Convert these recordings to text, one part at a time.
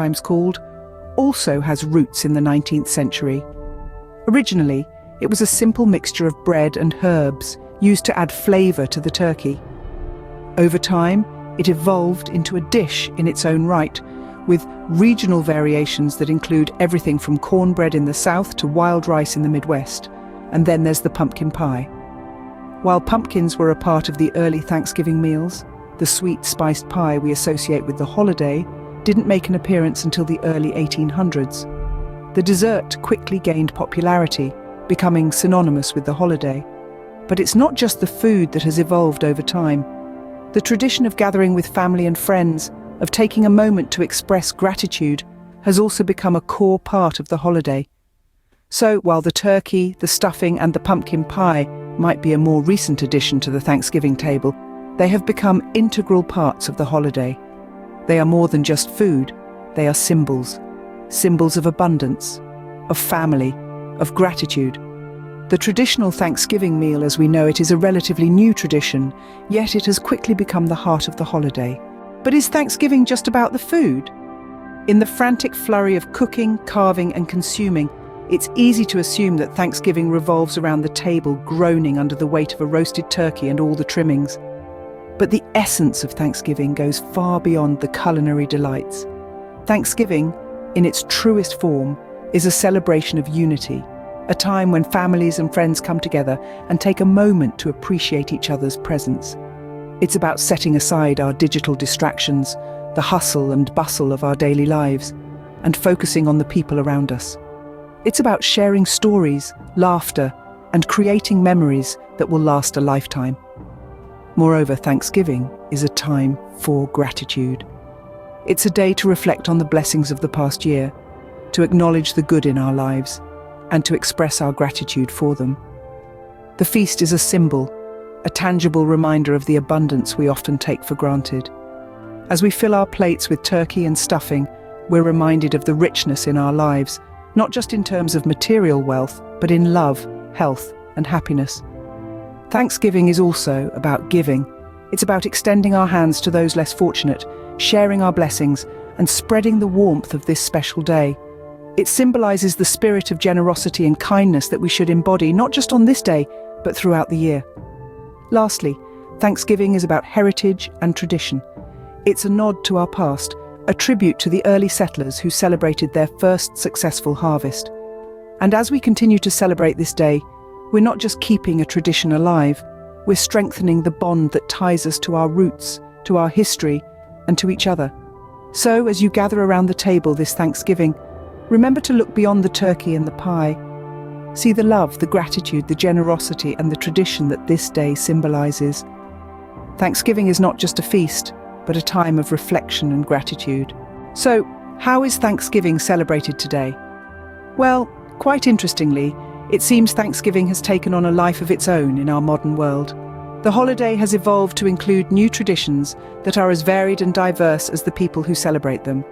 sometimes called, also has roots in the 19th century. Originally, it was a simple mixture of bread and herbs used to add flavor to the turkey. Over time, it evolved into a dish in its own right, with regional variations that include everything from cornbread in the south to wild rice in the Midwest. And then there's the pumpkin pie. While pumpkins were a part of the early Thanksgiving meals, the sweet spiced pie we associate with the holiday didn't make an appearance until the early 1800s. The dessert quickly gained popularity, becoming synonymous with the holiday. But it's not just the food that has evolved over time. The tradition of gathering with family and friends, of taking a moment to express gratitude, has also become a core part of the holiday. So, while the turkey, the stuffing, and the pumpkin pie might be a more recent addition to the Thanksgiving table, they have become integral parts of the holiday. They are more than just food, they are symbols. Symbols of abundance, of family, of gratitude. The traditional Thanksgiving meal as we know it is a relatively new tradition, yet it has quickly become the heart of the holiday. But is Thanksgiving just about the food? In the frantic flurry of cooking, carving, and consuming, it's easy to assume that Thanksgiving revolves around the table groaning under the weight of a roasted turkey and all the trimmings. But the essence of Thanksgiving goes far beyond the culinary delights. Thanksgiving, in its truest form, is a celebration of unity, a time when families and friends come together and take a moment to appreciate each other's presence. It's about setting aside our digital distractions, the hustle and bustle of our daily lives, and focusing on the people around us. It's about sharing stories, laughter, and creating memories that will last a lifetime. Moreover, Thanksgiving is a time for gratitude. It's a day to reflect on the blessings of the past year, to acknowledge the good in our lives, and to express our gratitude for them. The feast is a symbol, a tangible reminder of the abundance we often take for granted. As we fill our plates with turkey and stuffing, we're reminded of the richness in our lives, not just in terms of material wealth, but in love, health, and happiness. Thanksgiving is also about giving. It's about extending our hands to those less fortunate, sharing our blessings, and spreading the warmth of this special day. It symbolizes the spirit of generosity and kindness that we should embody, not just on this day, but throughout the year. Lastly, Thanksgiving is about heritage and tradition. It's a nod to our past, a tribute to the early settlers who celebrated their first successful harvest. And as we continue to celebrate this day, we're not just keeping a tradition alive, we're strengthening the bond that ties us to our roots, to our history, and to each other. So, as you gather around the table this Thanksgiving, remember to look beyond the turkey and the pie. See the love, the gratitude, the generosity, and the tradition that this day symbolizes. Thanksgiving is not just a feast, but a time of reflection and gratitude. So, how is Thanksgiving celebrated today? Well, quite interestingly, it seems Thanksgiving has taken on a life of its own in our modern world. The holiday has evolved to include new traditions that are as varied and diverse as the people who celebrate them.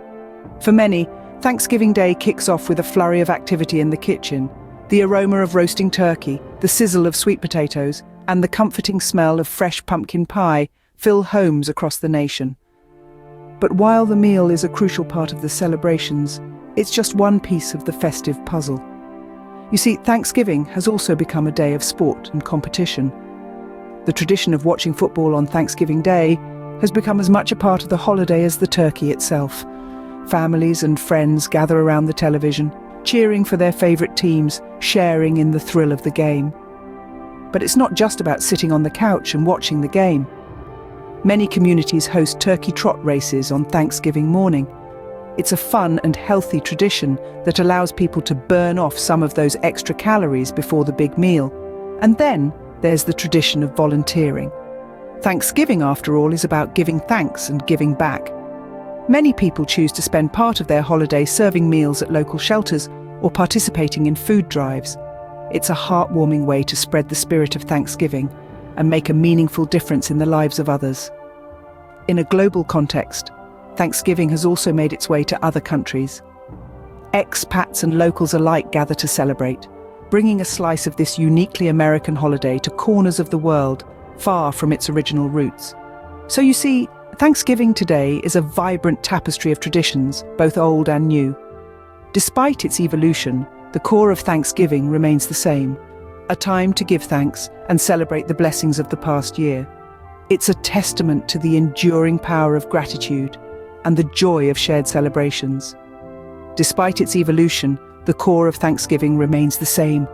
For many, Thanksgiving Day kicks off with a flurry of activity in the kitchen. The aroma of roasting turkey, the sizzle of sweet potatoes, and the comforting smell of fresh pumpkin pie fill homes across the nation. But while the meal is a crucial part of the celebrations, it's just one piece of the festive puzzle. You see, Thanksgiving has also become a day of sport and competition. The tradition of watching football on Thanksgiving Day has become as much a part of the holiday as the turkey itself. Families and friends gather around the television, cheering for their favorite teams, sharing in the thrill of the game. But it's not just about sitting on the couch and watching the game. Many communities host turkey trot races on Thanksgiving morning. It's a fun and healthy tradition that allows people to burn off some of those extra calories before the big meal. And then there's the tradition of volunteering. Thanksgiving, after all, is about giving thanks and giving back. Many people choose to spend part of their holiday serving meals at local shelters or participating in food drives. It's a heartwarming way to spread the spirit of Thanksgiving and make a meaningful difference in the lives of others. In a global context, Thanksgiving has also made its way to other countries. Expats and locals alike gather to celebrate, bringing a slice of this uniquely American holiday to corners of the world, far from its original roots. So you see, Thanksgiving today is a vibrant tapestry of traditions, both old and new. Despite its evolution, the core of Thanksgiving remains the same, a time to give thanks and celebrate the blessings of the past year. It's a testament to the enduring power of gratitude and the joy of shared celebrations. Despite its evolution, the core of Thanksgiving remains the same,